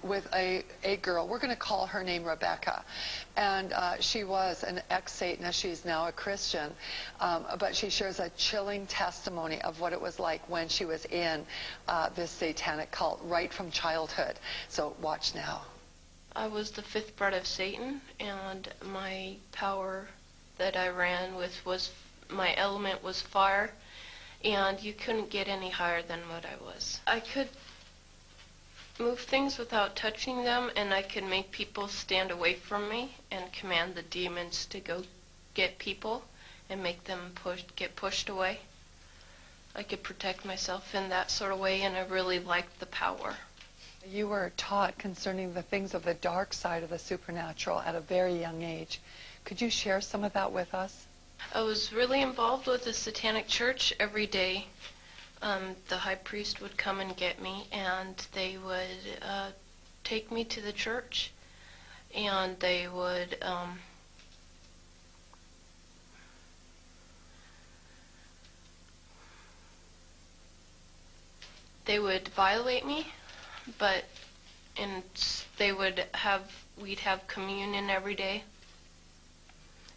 with a girl. We're going to call her name Rebecca. And she was an ex-Satanist. She's now a Christian. But she shares a chilling testimony of what it was like when she was in this satanic cult right from childhood. So watch now. I was the fifth bred of Satan, and my power that I ran with was, my element was fire, and you couldn't get any higher than what I was. I could move things without touching them, and I could make people stand away from me and command the demons to go get people and make them get pushed away. I could protect myself in that sort of way, and I really liked the power. You were taught concerning the things of the dark side of the supernatural at a very young age. Could you share some of that with us? I was really involved with the Satanic Church every day. The high priest would come and get me, and they would take me to the church, and they would violate me, but we'd have communion every day,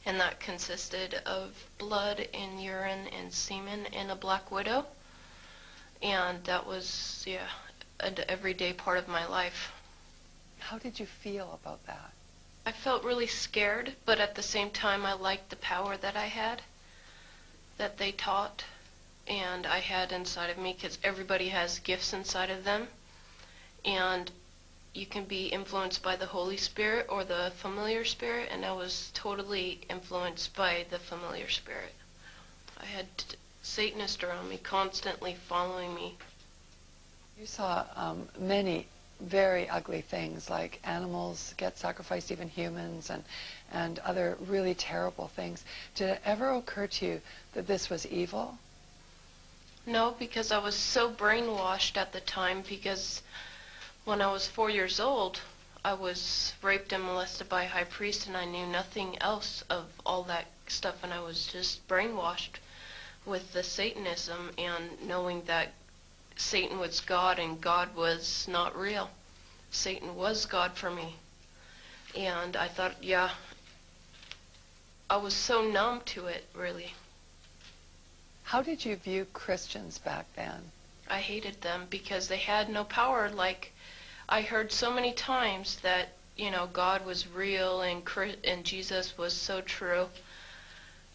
and that consisted of blood and urine and semen and a black widow, and that was, an everyday part of my life. How did you feel about that? I felt really scared, but at the same time I liked the power that I had, that they taught, and I had inside of me, because everybody has gifts inside of them, and you can be influenced by the Holy Spirit or the familiar spirit, and I was totally influenced by the familiar spirit. I had Satanists around me, constantly following me. You saw many very ugly things, like animals get sacrificed, even humans, and other really terrible things. Did it ever occur to you that this was evil? No, because I was so brainwashed at the time, because when I was 4 years old, I was raped and molested by a high priest, and I knew nothing else of all that stuff, and I was just brainwashed with the Satanism and knowing that Satan was God and God was not real. Satan was God for me. And I thought, I was so numb to it, really. How did you view Christians back then? I hated them because they had no power. Like, I heard so many times that, God was real and Jesus was so true.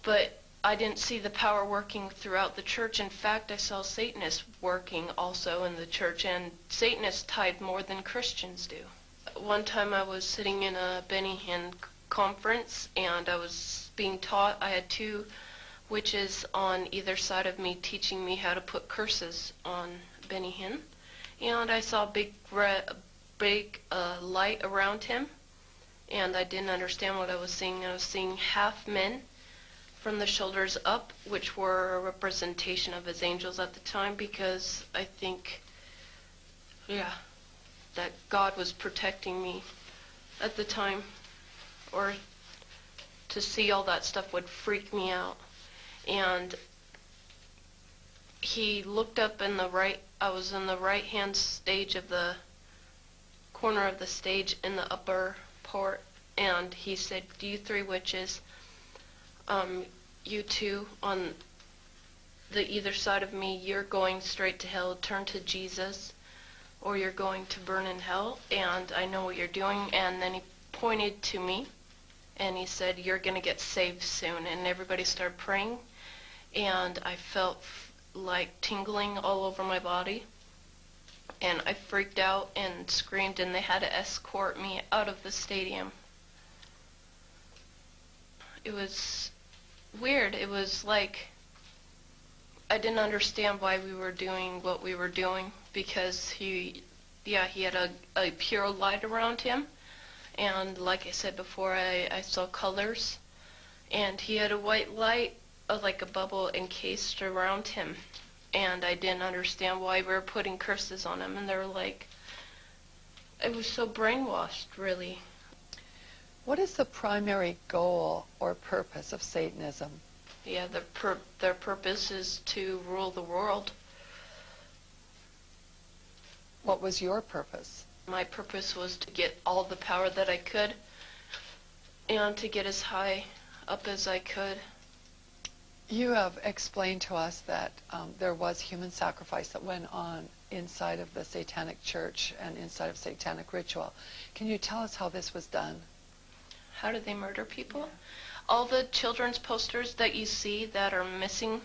But I didn't see the power working throughout the church. In fact, I saw Satanists working also in the church, and Satanists tithe more than Christians do. One time I was sitting in a Benny Hinn conference, and I was being taught. I had two witches on either side of me teaching me how to put curses on Benny Hinn, and I saw a big light around him, and I didn't understand what I was seeing. I was seeing half men from the shoulders up, which were a representation of his angels at the time, because I think, that God was protecting me at the time, or to see all that stuff would freak me out. And he looked up I was in the right-hand stage of the corner of the stage in the upper part, and he said, "You three witches, you two on the either side of me, you're going straight to hell. Turn to Jesus, or you're going to burn in hell, and I know what you're doing." And then he pointed to me, and he said, "You're going to get saved soon." And everybody started praying, and I felt like tingling all over my body, and I freaked out and screamed, and they had to escort me out of the stadium. It was weird. It was like I didn't understand why we were doing what we were doing, because he had a pure light around him, and like I said before, I saw colors, and he had a white light, like a bubble encased around him, and I didn't understand why we were putting curses on him, and they were like, it was so brainwashed, really. What is the primary goal or purpose of Satanism? Yeah, their purpose is to rule the world. What was your purpose? My purpose was to get all the power that I could and to get as high up as I could. You have explained to us that there was human sacrifice that went on inside of the Satanic Church and inside of Satanic ritual. Can you tell us how this was done? How do they murder people? All the children's posters that you see that are missing,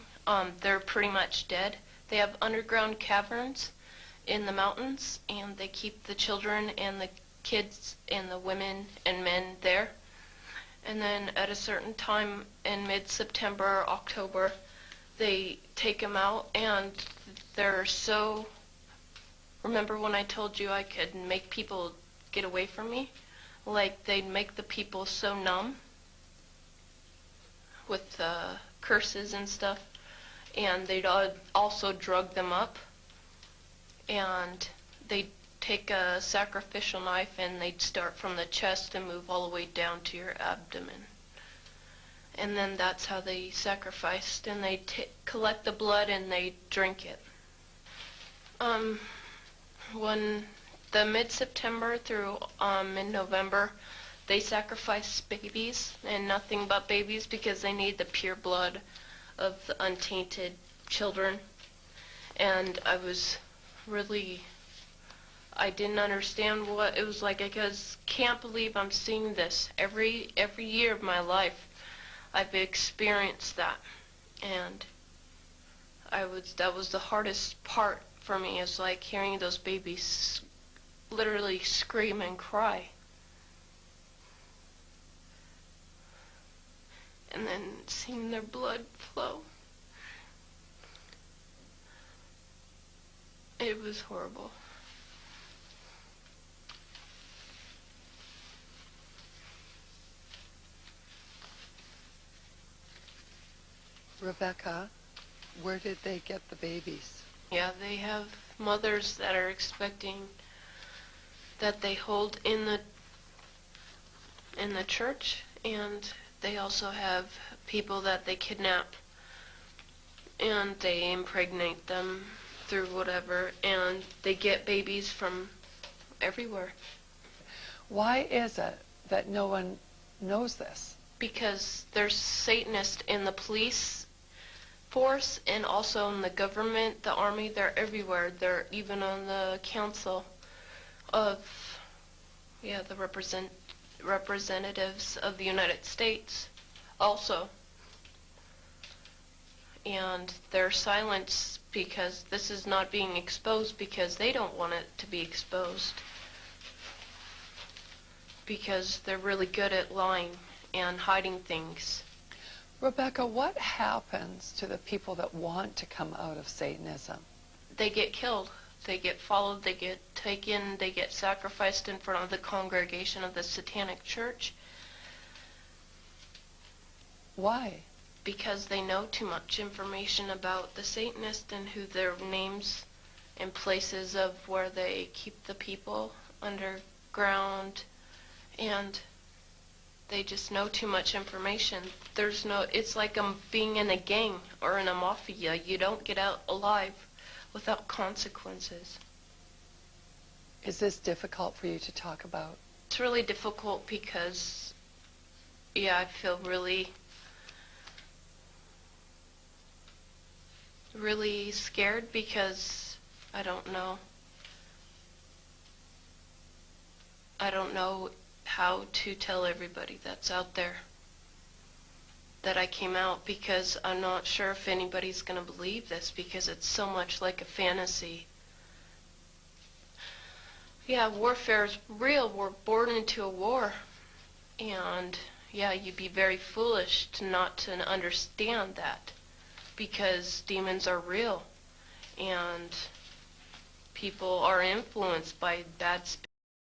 they're pretty much dead. They have underground caverns in the mountains, and they keep the children and the kids and the women and men there. And then at a certain time in mid-September, October, they take them out, and they're so... Remember when I told you I could make people get away from me? Like, they'd make the people so numb with curses and stuff, and they'd also drug them up, and they'd take a sacrificial knife and they'd start from the chest and move all the way down to your abdomen. And then that's how they sacrificed, and they'd collect the blood and they'd drink it. When the mid-September through mid-November, they sacrifice babies and nothing but babies because they need the pure blood of the untainted children. And I didn't understand what it was like. I just can't believe I'm seeing this. Every year of my life, I've experienced that. And that was the hardest part for me, is like hearing those babies literally scream and cry. And then seeing their blood flow. It was horrible. Rebecca, where did they get the babies? Yeah, they have mothers that are expecting, that they hold in the church, and they also have people that they kidnap and they impregnate them through whatever, and they get babies from everywhere. Why is it that no one knows this? Because there's Satanists in the police force and also in the government, the army. They're everywhere. They're even on the council of the representatives of the United States also. And they're silenced because this is not being exposed, because they don't want it to be exposed, because they're really good at lying and hiding things. Rebecca, what happens to the people that want to come out of Satanism? They get killed. They get followed. They get taken. They get sacrificed in front of the congregation of the Satanic Church. Why? Because they know too much information about the Satanists and who their names and places of where they keep the people underground, and they just know too much information. It's like being in a gang or in a mafia. You don't get out alive without consequences. Is this difficult for you to talk about? It's really difficult because, I feel really scared because I don't know how to tell everybody that's out there that I came out, because I'm not sure if anybody's going to believe this, because it's so much like a fantasy. Yeah, warfare is real. We're born into a war. And you'd be very foolish not to understand that, because demons are real and people are influenced by bad spirits.